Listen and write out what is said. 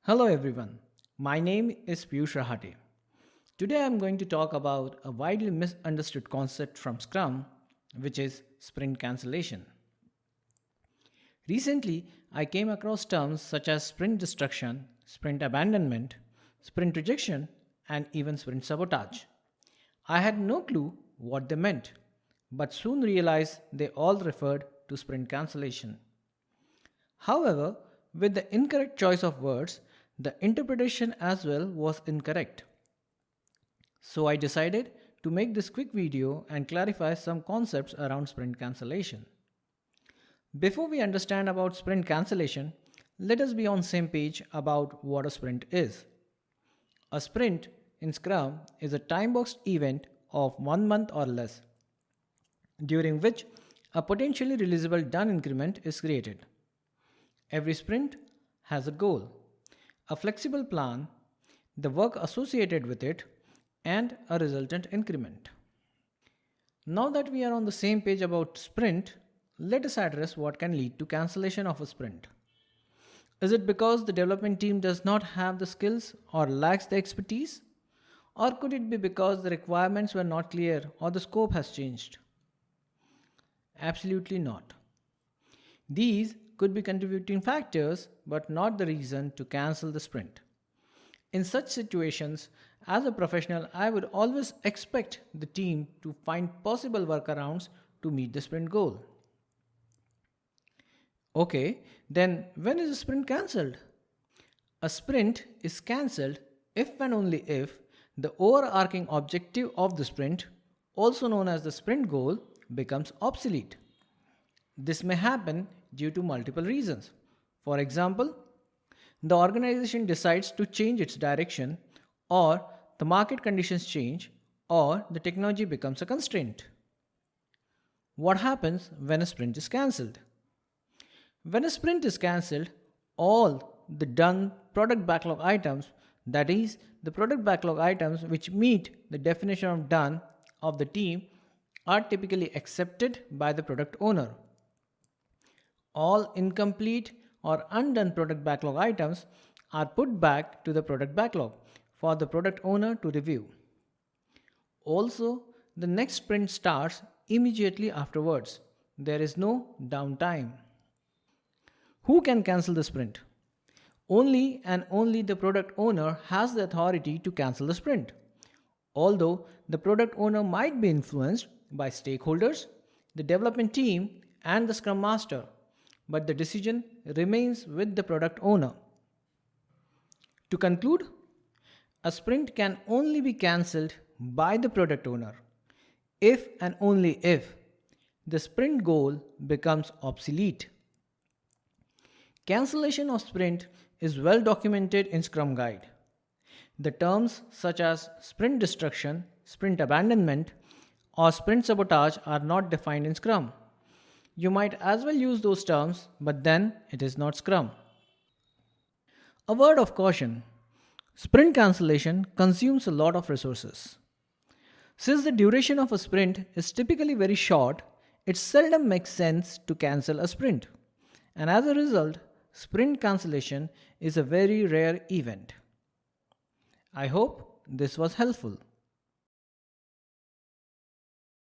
Hello everyone, my name is Piyush Rahate. Today I am going to talk about a widely misunderstood concept from Scrum, which is Sprint Cancellation. Recently, I came across terms such as sprint destruction, sprint abandonment, sprint rejection, and even sprint sabotage. I had no clue what they meant, but soon realized they all referred to sprint cancellation. However, with the incorrect choice of words, the interpretation as well was incorrect. So I decided to make this quick video and clarify some concepts around sprint cancellation. Before we understand about sprint cancellation, let us be on same page about what a sprint is. A sprint in Scrum is a time-boxed event of 1 month or less, during which a potentially releasable done increment is created. Every sprint has a goal, a flexible plan, the work associated with it, and a resultant increment. Now that we are on the same page about sprint, let us address what can lead to cancellation of a sprint. Is it because the development team does not have the skills or lacks the expertise? Or could it be because the requirements were not clear or the scope has changed? Absolutely not. These could be contributing factors but not the reason to cancel the sprint. In such situations, as a professional, I would always expect the team to find possible workarounds to meet the sprint goal. Okay, then when is a sprint cancelled? A sprint is cancelled if and only if the overarching objective of the sprint, also known as the sprint goal, becomes obsolete. This may happen due to multiple reasons. For example, the organization decides to change its direction, or the market conditions change, or the technology becomes a constraint. What happens when a sprint is cancelled? When a sprint is cancelled, all the done product backlog items, that is, the product backlog items which meet the definition of done of the team, are typically accepted by the product owner. All incomplete or undone product backlog items are put back to the product backlog for the product owner to review. Also, the next sprint starts immediately afterwards. There is no downtime. Who can cancel the sprint? Only and only the product owner has the authority to cancel the sprint. Although the product owner might be influenced by stakeholders, the development team, and the Scrum Master, but the decision remains with the product owner. To conclude, a sprint can only be cancelled by the product owner if and only if the sprint goal becomes obsolete. Cancellation of sprint is well documented in Scrum Guide. The terms such as sprint destruction, sprint abandonment, or sprint sabotage are not defined in Scrum. You might as well use those terms, but then it is not Scrum. A word of caution: sprint cancellation consumes a lot of resources. Since the duration of a sprint is typically very short, it seldom makes sense to cancel a sprint. And as a result, sprint cancellation is a very rare event. I hope this was helpful.